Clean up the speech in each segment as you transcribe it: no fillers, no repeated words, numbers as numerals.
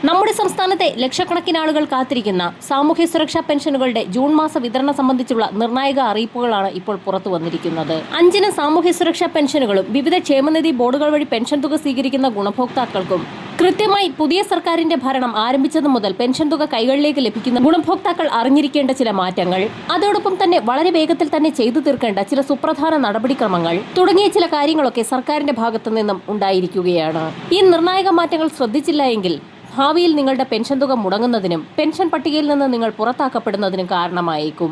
നമ്മുടെ സംസ്ഥാനത്തെ ലക്ഷക്കണക്കിന് ആളുകൾ കാത്തിരിക്കുന്ന സാമൂഹ്യ സുരക്ഷാ പെൻഷനുകളുടെ ജൂൺ മാസ വിതരണം സംബന്ധിച്ചുള്ള നിർണായക അറിയിപ്പുകളാണ് ഇപ്പോൾ പുറത്തു വന്നിരിക്കുന്നത്. 5 സാമൂഹ്യ സുരക്ഷാ പെൻഷനുകളും വിവിധ ക്ഷേമനിധി ബോർഡുകൾ വഴി പെൻഷൻ തുക സ്വീകരിക്കുന്ന ഗുണഭോക്താക്കൾക്കും കൃത്യമായി പുതിയ സർക്കാരിന്റെ ഭരണം ആരംഭിച്ചതു മുതൽ പെൻഷൻ തുക കൈകളിലേക്ക് ലഭിക്കുന്ന ഗുണഭോക്താക്കൾ അറിഞ്ഞിരിക്കേണ്ട ചില മാറ്റങ്ങൾ, അതോടൊപ്പം തന്നെ വളരെ വേഗത്തിൽ തന്നെ ചെയ്തു തീർക്കേണ്ട ചില സുപ്രധാന നടപടിക്രമങ്ങൾ തുടങ്ങിയ ചില കാര്യങ്ങളൊക്കെ സർക്കാരിന്റെ ഭാഗത്തു നിന്നും ഉണ്ടായിരിക്കുകയാണ്. ഈ നിർണായക മാറ്റങ്ങൾ ശ്രദ്ധിച്ചില്ല എങ്കിൽ ഭാവിയിൽ നിങ്ങളുടെ പെൻഷൻ തുക മുടങ്ങുന്നതിനും പെൻഷൻ പട്ടികയിൽ നിന്ന് നിങ്ങൾ പുറത്താക്കപ്പെടുന്നതിനും കാരണമായേക്കും.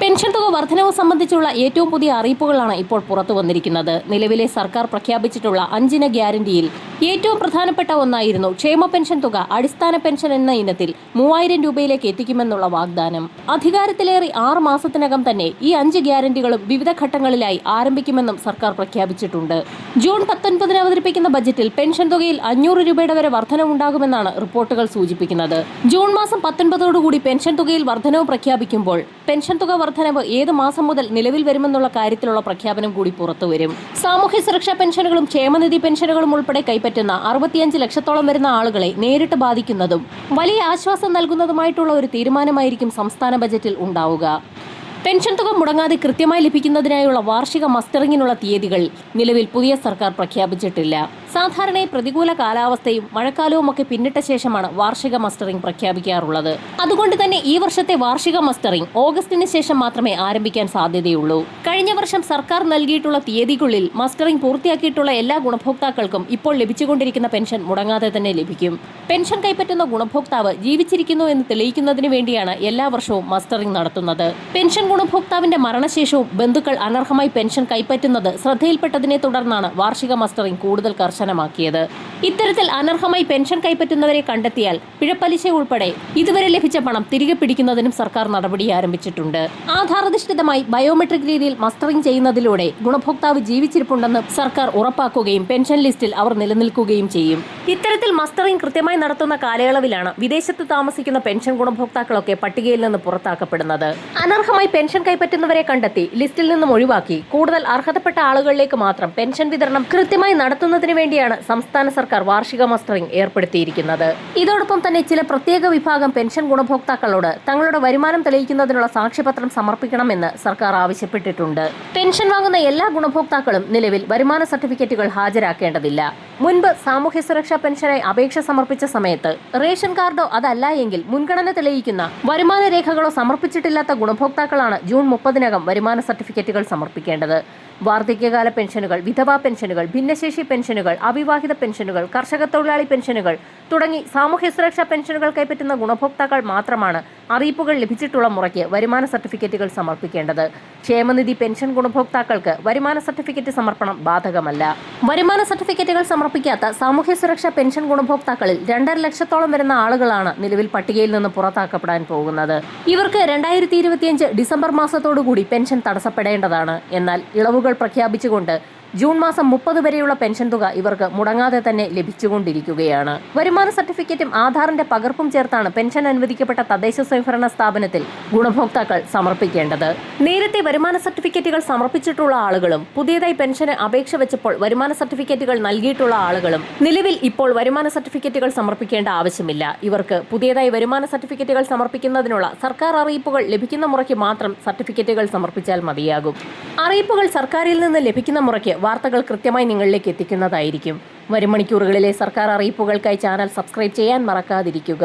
പെൻഷൻ തുക വർധനവ് സംബന്ധിച്ചുള്ള ഏറ്റവും പുതിയ അറിയിപ്പുകളാണ് ഇപ്പോൾ പുറത്തു വന്നിരിക്കുന്നത്. നിലവിലെ സർക്കാർ പ്രഖ്യാപിച്ചിട്ടുള്ള 5 ഗ്യാരണ്ടിയിൽ ഏറ്റവും പ്രധാനപ്പെട്ട ഒന്നായിരുന്നു ക്ഷേമ പെൻഷൻ തുക അടിസ്ഥാന പെൻഷൻ എന്ന ഇനത്തിൽ 3000 രൂപയിലേക്ക് എത്തിക്കുമെന്നുള്ള വാഗ്ദാനം. അധികാരത്തിലേറി 6 മാസത്തിനകം തന്നെ ഈ 5 ഗ്യാരണ്ടികളും വിവിധ ഘട്ടങ്ങളിലായി ആരംഭിക്കുമെന്നും സർക്കാർ പ്രഖ്യാപിച്ചിട്ടുണ്ട്. ജൂൺ 19 അവതരിപ്പിക്കുന്ന ബജറ്റിൽ പെൻഷൻ തുകയിൽ 500 രൂപയുടെ വരെ വർധനവുണ്ടാകുമെന്നാണ് റിപ്പോർട്ടുകൾ സൂചിപ്പിക്കുന്നത്. ജൂൺ മാസം 19 പെൻഷൻ തുകയിൽ വർധനവ് പ്രഖ്യാപിക്കുമ്പോൾ പെൻഷൻ തുക വർധനവ് ഏത് മാസം മുതൽ നിലവിൽ വരുമെന്നുള്ള കാര്യത്തിലുള്ള പ്രഖ്യാപനം കൂടി പുറത്തുവരും. സാമൂഹ്യ സുരക്ഷാ പെൻഷനുകളും ക്ഷേമനിധി പെൻഷനുകളും ഉൾപ്പെടെ കൈപ്പറ്റുന്ന 65 ലക്ഷത്തോളം വരുന്ന ആളുകളെ നേരിട്ട് ബാധിക്കുന്നതും വലിയ ആശ്വാസം നൽകുന്നതുമായിട്ടുള്ള ഒരു തീരുമാനമായിരിക്കും സംസ്ഥാന ബജറ്റിൽ ഉണ്ടാവുക. പെൻഷൻ തുക മുടങ്ങാതെ കൃത്യമായി ലഭിക്കുന്നതിനായുള്ള വാർഷിക മസ്റ്ററിങ്ങിനുള്ള തീയതികൾ നിലവിൽ പുതിയ സർക്കാർ പ്രഖ്യാപിച്ചിട്ടില്ല. സാധാരണയായി പ്രതികൂല കാലാവസ്ഥയും മഴക്കാലവും ഒക്കെ പിന്നിട്ട ശേഷമാണ് വാർഷിക മസ്റ്ററിംഗ് പ്രഖ്യാപിക്കാറുള്ളത്. അതുകൊണ്ട് തന്നെ ഈ വർഷത്തെ വാർഷിക മസ്റ്ററിംഗ് ഓഗസ്റ്റിന് ശേഷം മാത്രമേ ആരംഭിക്കാൻ സാധ്യതയുള്ളൂ. കഴിഞ്ഞ വർഷം സർക്കാർ നൽകിയിട്ടുള്ള തീയതിക്കുള്ളിൽ മസ്റ്ററിംഗ് പൂർത്തിയാക്കിയിട്ടുള്ള എല്ലാ ഗുണഭോക്താക്കൾക്കും ഇപ്പോൾ ലഭിച്ചുകൊണ്ടിരിക്കുന്ന പെൻഷൻ മുടങ്ങാതെ തന്നെ ലഭിക്കും. പെൻഷൻ കൈപ്പറ്റുന്ന ഗുണഭോക്താവ് ജീവിച്ചിരിക്കുന്നു എന്ന് തെളിയിക്കുന്നതിന് വേണ്ടിയാണ് എല്ലാ വർഷവും മസ്റ്ററിംഗ് നടത്തുന്നത്. പെൻഷൻ ഗുണഭോക്താവിന്റെ മരണശേഷവും ബന്ധുക്കൾ അനർഹമായി പെൻഷൻ കൈപ്പറ്റുന്നത് ശ്രദ്ധയിൽപ്പെട്ടതിനെ തുടർന്നാണ് വാർഷിക മസ്റ്ററിംഗ് കൂടുതൽ കർശനമാക്കിയത്. ഇത്തരത്തിൽ അനർഹമായി പെൻഷൻ കൈപ്പറ്റുന്നവരെ കണ്ടെത്തിയാൽ പിഴപ്പലിശ ഉൾപ്പെടെ ഇതുവരെ ലഭിച്ച പണം തിരികെ പിടിക്കുന്നതിനും സർക്കാർ നടപടി ആരംഭിച്ചിട്ടുണ്ട്. ആധാരധിഷ്ഠിതമായി ബയോമെട്രിക് രീതിയിൽ മസ്റ്ററിംഗ് ചെയ്യുന്നതിലൂടെ ഗുണഭോക്താവ് ജീവിച്ചിരിപ്പുണ്ടെന്ന് സർക്കാർ ഉറപ്പാക്കുകയും പെൻഷൻ ലിസ്റ്റിൽ അവർ നിലനിൽക്കുകയും ചെയ്യും. ഇത്തരത്തിൽ മസ്റ്ററിംഗ് കൃത്യമായി നടത്തുന്ന കാലയളവിലാണ് വിദേശത്ത് താമസിക്കുന്ന പെൻഷൻ ഗുണഭോക്താക്കളൊക്കെ പട്ടികയിൽ നിന്ന് പുറത്താക്കപ്പെടുന്നത്. അനർഹമായി പെൻഷൻ കൈപ്പറ്റുന്നവരെ കണ്ടെത്തി ലിസ്റ്റിൽ നിന്നും ഒഴിവാക്കി കൂടുതൽ അർഹതപ്പെട്ട ആളുകളിലേക്ക് മാത്രം പെൻഷൻ വിതരണം കൃത്യമായി നടത്തുന്നതിന് വേണ്ടിയാണ് സംസ്ഥാന സർക്കാർ വാർഷിക മസ്റ്ററിംഗ് ഏർപ്പെടുത്തിയിരിക്കുന്നത്. ഇതോടൊപ്പം തന്നെ ചില പ്രത്യേക വിഭാഗം പെൻഷൻ ഗുണഭോക്താക്കളോട് തങ്ങളുടെ വരുമാനം തെളിയിക്കുന്നതിനുള്ള സാക്ഷ്യപത്രം സമർപ്പിക്കണമെന്ന് സർക്കാർ ആവശ്യപ്പെട്ടിട്ടുണ്ട്. പെൻഷൻ വാങ്ങുന്ന എല്ലാ ഗുണഭോക്താക്കളും നിലവിൽ വരുമാന സർട്ടിഫിക്കറ്റുകൾ ഹാജരാക്കേണ്ടതില്ല. മുൻപ് സാമൂഹ്യ സുരക്ഷാ പെൻഷനായി അപേക്ഷ സമർപ്പിച്ച സമയത്ത് റേഷൻ കാർഡോ അതല്ല എങ്കിൽ മുൻഗണന തെളിയിക്കുന്ന വരുമാന രേഖകളോ സമർപ്പിച്ചിട്ടില്ലാത്ത ഗുണഭോക്താക്കളാണ് ജൂൺ 30 വരുമാന സർട്ടിഫിക്കറ്റുകൾ സമർപ്പിക്കേണ്ടത്. വാർദ്ധക്യകാല പെൻഷനുകൾ, വിധവാ പെൻഷനുകൾ, ഭിന്നശേഷി പെൻഷനുകൾ, അവിവാഹിത പെൻഷനുകൾ, കർഷക തൊഴിലാളി പെൻഷനുകൾ തുടങ്ങി സാമൂഹ്യ സുരക്ഷാ പെൻഷനുകൾ കൈപ്പറ്റുന്ന ഗുണഭോക്താക്കൾ മാത്രമാണ് അറിയിപ്പുകൾ ലഭിച്ചിട്ടുള്ള മുറയ്ക്ക് വരുമാന സർട്ടിഫിക്കറ്റുകൾ സമർപ്പിക്കേണ്ടത്. ക്ഷേമനിധി പെൻഷൻ ഗുണഭോക്താക്കൾക്ക് വരുമാന സർട്ടിഫിക്കറ്റ് സമർപ്പണം ബാധകമല്ല. വരുമാന സർട്ടിഫിക്കറ്റുകൾ സമർപ്പിക്കാത്ത സാമൂഹ്യ സുരക്ഷാ പെൻഷൻ ഗുണഭോക്താക്കളിൽ 2.5 ലക്ഷത്തോളം വരുന്ന ആളുകളാണ് നിലവിൽ പട്ടികയിൽ നിന്ന് പുറത്താക്കപ്പെടാൻ പോകുന്നത്. ഇവർക്ക് 2025 ഡിസംബർ മാസത്തോടുകൂടി പെൻഷൻ തടസ്സപ്പെടേണ്ടതാണ്. എന്നാൽ ഇളവുകൾ പ്രഖ്യാപിച്ചുകൊണ്ട് ജൂൺ മാസം 30 വരെയുള്ള പെൻഷൻ തുക ഇവർക്ക് മുടങ്ങാതെ തന്നെ ലഭിച്ചുകൊണ്ടിരിക്കുകയാണ്. വരുമാന സർട്ടിഫിക്കറ്റും ആധാറിന്റെ പകർപ്പും ചേർത്താണ് പെൻഷൻ അനുവദിക്കപ്പെട്ട തദ്ദേശ സ്വയംഭരണ സ്ഥാപനത്തിൽ ഗുണഭോക്താക്കൾ സമർപ്പിക്കേണ്ടത്. നേരത്തെ വരുമാന സർട്ടിഫിക്കറ്റുകൾ സമർപ്പിച്ചിട്ടുള്ള ആളുകളും പുതിയതായി പെൻഷന് അപേക്ഷ വെച്ചപ്പോൾ വരുമാന സർട്ടിഫിക്കറ്റുകൾ നൽകിയിട്ടുള്ള ആളുകളും നിലവിൽ ഇപ്പോൾ വരുമാന സർട്ടിഫിക്കറ്റുകൾ സമർപ്പിക്കേണ്ട ആവശ്യമില്ല. ഇവർക്ക് പുതിയതായി വരുമാന സർട്ടിഫിക്കറ്റുകൾ സമർപ്പിക്കുന്നതിനുള്ള സർക്കാർ അറിയിപ്പുകൾ ലഭിക്കുന്ന മുറയ്ക്ക് മാത്രം സർട്ടിഫിക്കറ്റുകൾ സമർപ്പിച്ചാൽ മതിയാകും. അറിയിപ്പുകൾ സർക്കാരിൽ നിന്ന് ലഭിക്കുന്ന മുറയ്ക്ക് വാർത്തകൾ കൃത്യമായി നിങ്ങളിലേക്ക് എത്തിക്കുന്നതായിരിക്കും. വരും മണിക്കൂറുകളിലെ സർക്കാർ അറിയിപ്പുകൾക്കായി ചാനൽ സബ്സ്ക്രൈബ് ചെയ്യാൻ മറക്കാതിരിക്കുക.